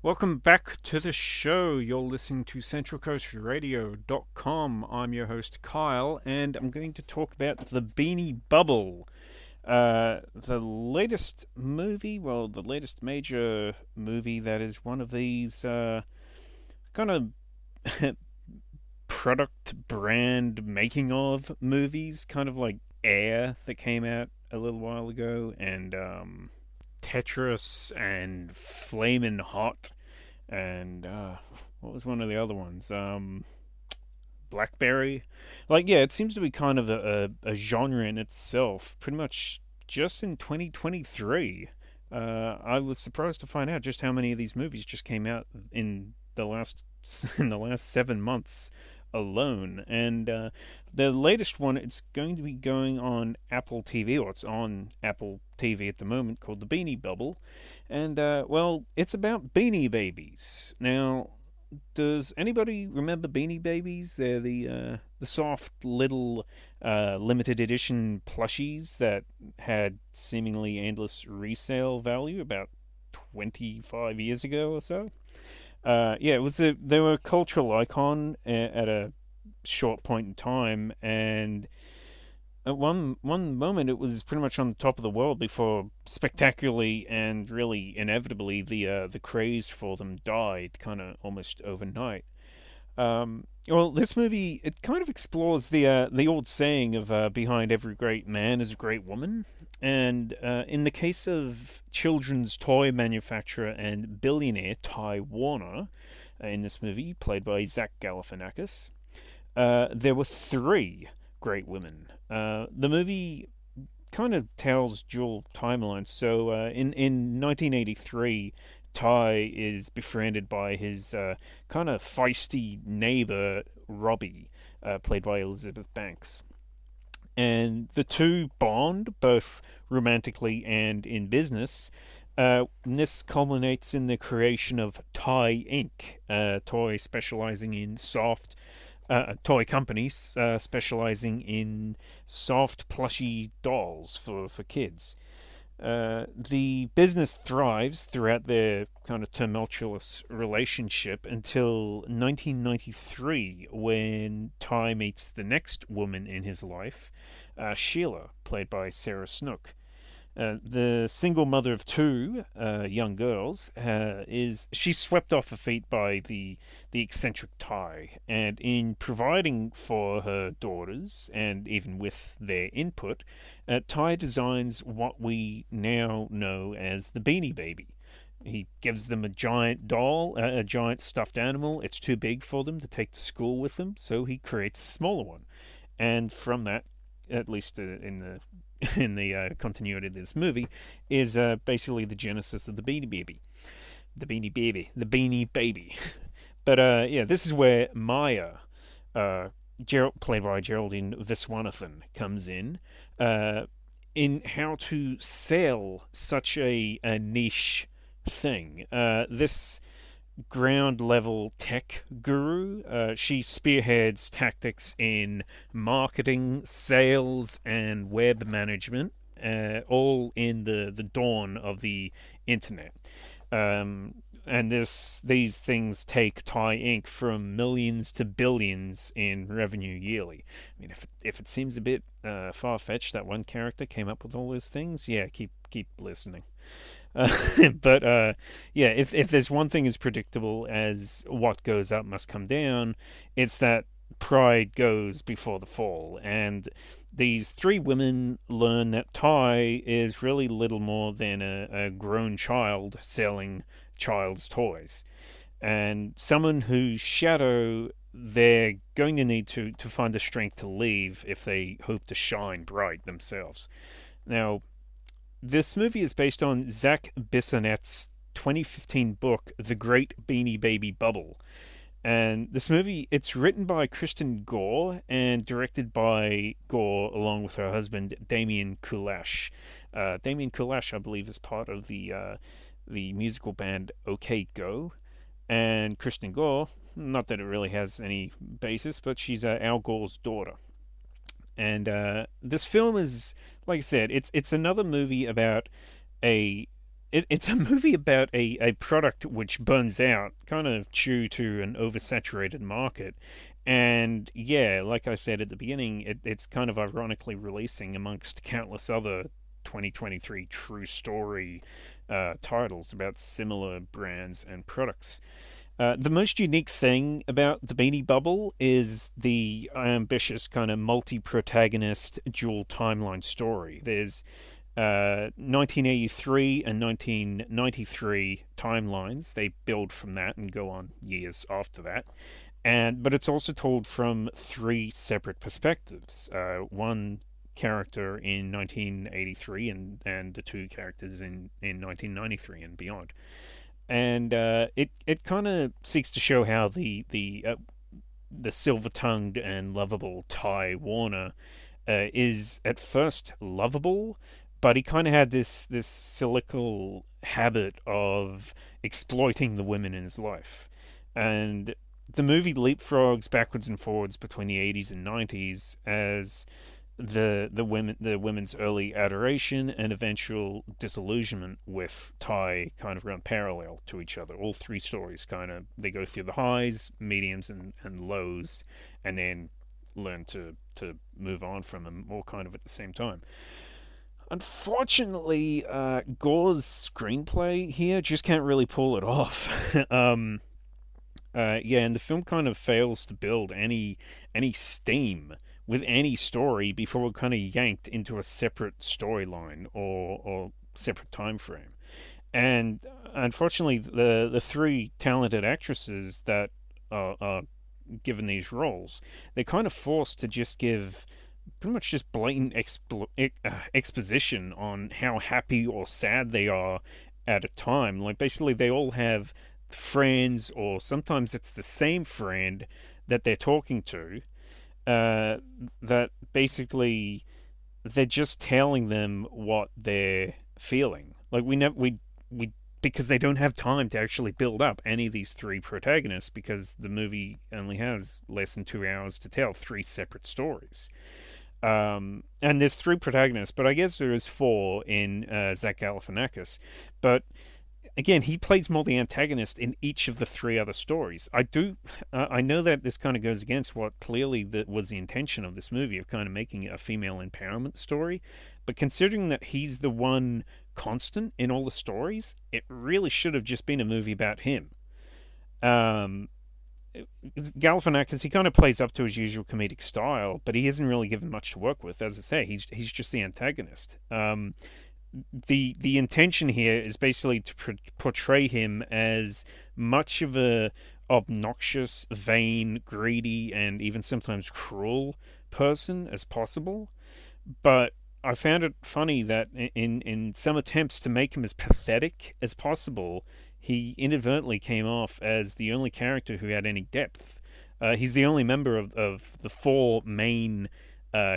Welcome back to the show. You're listening to CentralCoastRadio.com. I'm your host, Kyle, and I'm going to talk about the Beanie Bubble. The latest movie, well, the latest major movie that is one of these kind of product brand making of movies, kind of like Air that came out a little while ago, and Tetris and Flamin' Hot and what was one of the other ones? Blackberry. Like, yeah, it seems to be kind of a genre in itself. Pretty much just in 2023. I was surprised to find out just how many of these movies just came out in the last in the last 7 months alone. And the latest one, it's going to be going on Apple TV, or it's on Apple TV at the moment, called The Beanie Bubble. And well, it's about Beanie Babies. Now, does anybody remember Beanie Babies? They're the soft little limited edition plushies that had seemingly endless resale value about 25 years ago or so. Yeah, they were a cultural icon at a short point in time, and at one moment it was pretty much on the top of the world before spectacularly and really inevitably the craze for them died kind of almost overnight. Well, this movie it kind of explores the old saying of behind every great man is a great woman, and in the case of children's toy manufacturer and billionaire Ty Warner, in this movie played by Zach Galifianakis, there were three great women. The movie kind of tells dual timelines. So in 1983, Ty is befriended by his kind of feisty neighbor Robbie, played by Elizabeth Banks, and the two bond both romantically and in business. This culminates in the creation of Ty Inc., a toy specializing in soft toy companies specializing in soft, plushy dolls for kids. The business thrives throughout their kind of tumultuous relationship until 1993, when Ty meets the next woman in his life, Sheila, played by Sarah Snook. The single mother of two young girls is she's swept off her feet by the eccentric Ty, and in providing for her daughters and even with their input, Ty designs what we now know as the Beanie Baby. He gives them a giant doll, a giant stuffed animal. It's too big for them to take to school with them, so he creates a smaller one. And from that, at least in the in the continuity of this movie, is basically the genesis of the Beanie Baby, the Beanie Baby. But yeah, this is where Maya, uh, played by Geraldine Viswanathan, comes uh, in how to sell such a niche thing. This ground level tech guru. She spearheads tactics in marketing, sales, and web management, all in the dawn of the internet. And these things take Thai Inc. from millions to billions in revenue yearly. I mean, if it seems a bit far fetched that one character came up with all those things, yeah, keep listening. But yeah, if there's one thing as predictable as what goes up must come down, it's that pride goes before the fall. And these three women learn that Ty is really little more than a grown child selling child's toys, and someone whose shadow they're going to need to find the strength to leave if they hope to shine bright themselves. Now, this movie is based on Zach Bissonet's 2015 book, The Great Beanie Baby Bubble. And this movie, it's written by Kristen Gore and directed by Gore along with her husband, Damien Kulash. Damien Kulash, I believe, is part of the musical band OK Go. And Kristen Gore, not that it really has any basis, but she's Al Gore's daughter. And this film is, like I said, it's another movie about a it's a movie about a product which burns out, kind of due to an oversaturated market. And yeah, like I said at the beginning, it's kind of ironically releasing amongst countless other 2023 true story titles about similar brands and products. The most unique thing about the Beanie Bubble is the ambitious kind of multi-protagonist dual timeline story. There's 1983 and 1993 timelines. They build from that and go on years after that. And but it's also told from three separate perspectives. One character in 1983 and the two characters in 1993 and beyond. And it kind of seeks to show how the silver-tongued and lovable Ty Warner is at first lovable, but he kind of had this cyclical habit of exploiting the women in his life. And the movie leapfrogs backwards and forwards between the 80s and 90s as the women's early adoration and eventual disillusionment with Ty kind of run parallel to each other. All three stories kind of they go through the highs, mediums, and lows, and then learn to move on from them all kind of at the same time. Unfortunately, Gore's screenplay here just can't really pull it off. Yeah, and the film kind of fails to build any steam with any story before we're kind of yanked into a separate storyline or separate time frame. And unfortunately, the three talented actresses that are given these roles, they're kind of forced to just give pretty much just blatant exposition on how happy or sad they are at a time. Like basically, they all have friends, or sometimes it's the same friend that they're talking to. Uh, that basically they're just telling them what they're feeling. Like we because they don't have time to actually build up any of these three protagonists because the movie only has less than 2 hours to tell three separate stories. And there's three protagonists, but I guess there is four in Zach Galifianakis. But again, he plays more the antagonist in each of the three other stories. I know that this kind of goes against what clearly that was the intention of this movie of kind of making it a female empowerment story, but considering that he's the one constant in all the stories, it really should have just been a movie about him. Um, Galifianakis, he kind of plays up to his usual comedic style, but he isn't really given much to work with. As I say, he's just the antagonist. The intention here is basically to portray him as much of a obnoxious, vain, greedy, and even sometimes cruel person as possible. But I found it funny that in some attempts to make him as pathetic as possible, he inadvertently came off as the only character who had any depth. He's the only member of the four main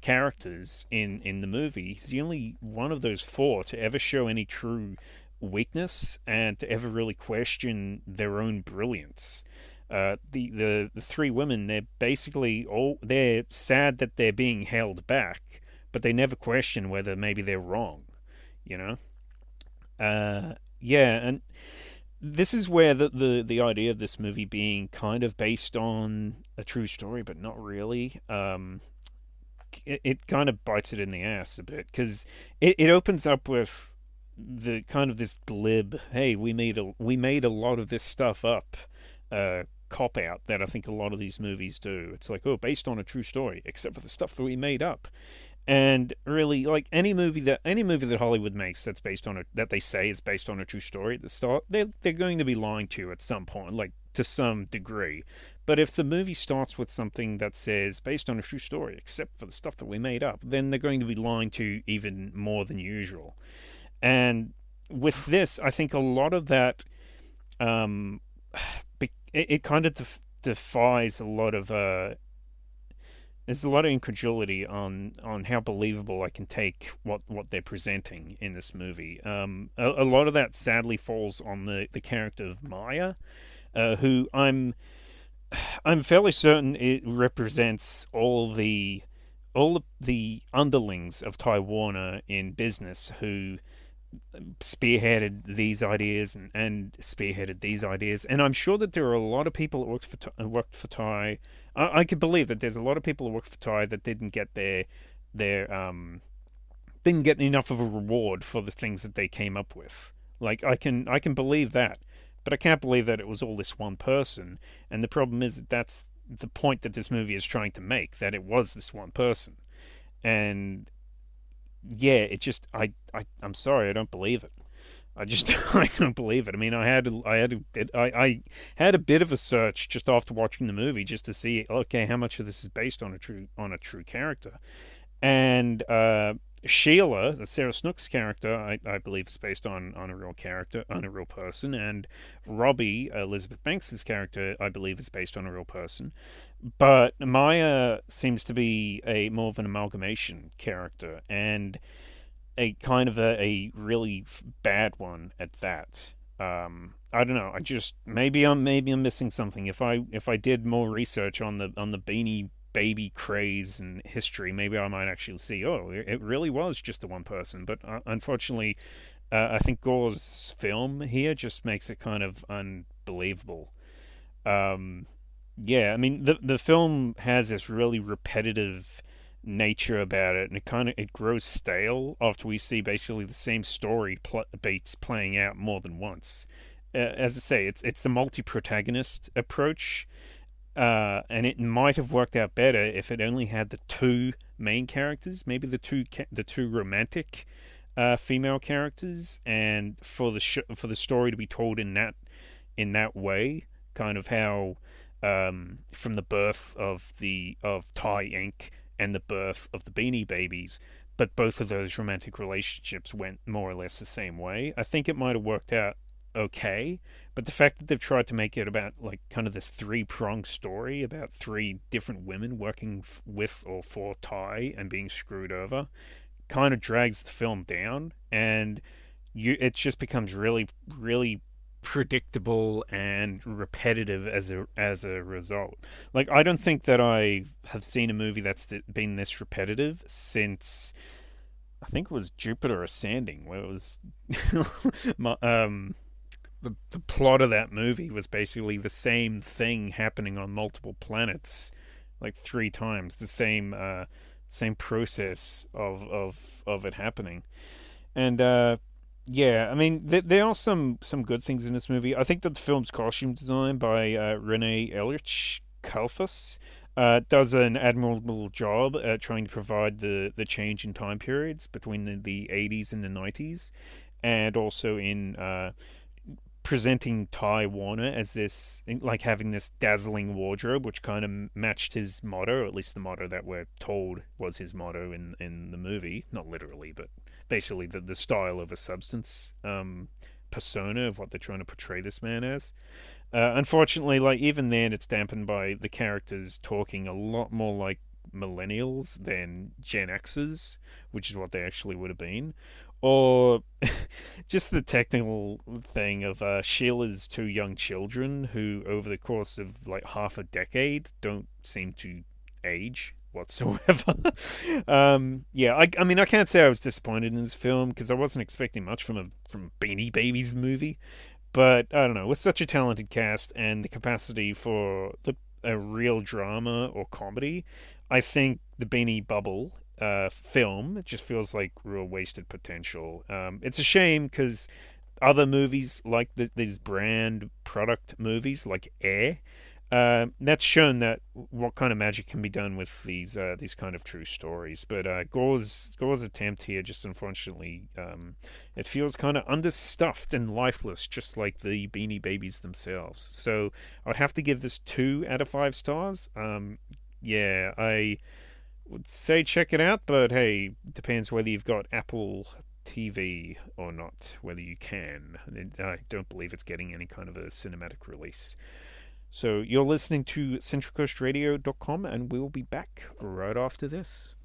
characters in the movie. He's the only one of those four to ever show any true weakness and to ever really question their own brilliance. The three women, they're basically all they're sad that they're being held back, but they never question whether maybe they're wrong, you know. Yeah, and this is where the idea of this movie being kind of based on a true story, but not really. It kind of bites it in the ass a bit because it opens up with the kind of this glib, hey, we made a lot of this stuff up, cop out that I think a lot of these movies do. It's like, oh, based on a true story, except for the stuff that we made up. And really, like any movie that Hollywood makes that's based on a that they say is based on a true story at the start, they're going to be lying to you at some point, like to some degree. But if the movie starts with something that says based on a true story, except for the stuff that we made up, then they're going to be lying to you even more than usual. And with this, I think a lot of that, um, it kind of defies a lot of there's a lot of incredulity on how believable I can take what they're presenting in this movie. A lot of that sadly falls on the character of Maya, who I'm fairly certain it represents all the underlings of Ty Warner in business who spearheaded these ideas and spearheaded these ideas. And I'm sure that there are a lot of people that worked for Thai. I could believe that there's a lot of people who worked for Thai that their didn't get enough of a reward for the things that they came up with. Like I can believe that, but I can't believe that it was all this one person. And the problem is that that's the point that this movie is trying to make, that it was this one person. And yeah, it just I'm sorry, I don't believe it. I just I don't believe it. I mean, I had a bit of a search just after watching the movie just to see, okay, how much of this is based on a true character. And Sheila, Sarah Snook's character, I believe is based on a real character, on a real person, and Robbie, Elizabeth Banks's character, I believe is based on a real person. But Maya seems to be a more of an amalgamation character, and a kind of a really bad one at that. I don't know. I just maybe I'm missing something. If I did more research on the Beanie Baby craze and history, maybe I might actually see. Oh, it really was just the one person. But unfortunately, I think Gore's film here just makes it kind of unbelievable. Um, yeah, I mean the film has this really repetitive nature about it, and it grows stale after we see basically the same story beats playing out more than once. As I say, it's the multi-protagonist approach, and it might have worked out better if it only had the two main characters, maybe the two romantic female characters, and for for the story to be told in that way, kind of how from the birth of Thai Inc. and the birth of the Beanie Babies, but both of those romantic relationships went more or less the same way. I think it might have worked out okay, but the fact that they've tried to make it about like kind of this three-pronged story about three different women working with or for Thai and being screwed over kind of drags the film down, and it just becomes really predictable and repetitive as a result. Like I don't think that I have seen a movie that's been this repetitive since I think it was Jupiter Ascending, where it was the plot of that movie was basically the same thing happening on multiple planets, like three times the same process of it happening. And yeah, I mean, there are some good things in this movie. I think that the film's costume design by Renee Ehrlich Kalfas does an admirable job at trying to provide the change in time periods between the 80s and the 90s, and also in presenting Ty Warner as this, like having this dazzling wardrobe, which kind of matched his motto, or at least the motto that we're told was his motto in the movie. Not literally, but basically the style of a substance persona of what they're trying to portray this man as. Unfortunately, like even then, it's dampened by the characters talking a lot more like millennials than Gen Xers, which is what they actually would have been, or just the technical thing of Sheila's two young children who, over the course of like half a decade, don't seem to age whatsoever. Yeah, I mean, I can't say I was disappointed in this film because I wasn't expecting much from Beanie Babies movie, but I don't know, with such a talented cast and the capacity for a real drama or comedy, I think the Beanie Bubble film, it just feels like real wasted potential. It's a shame because other movies like these brand product movies like Air, that's shown that what kind of magic can be done with these kind of true stories. But Gore's attempt here just unfortunately it feels kind of understuffed and lifeless, just like the Beanie Babies themselves. So I'd have to give this 2 out of 5 stars. Yeah, I would say check it out, but hey, depends whether you've got Apple TV or not, whether you can. I don't believe it's getting any kind of a cinematic release. So you're listening to CentralCoastRadio.com, and we'll be back right after this.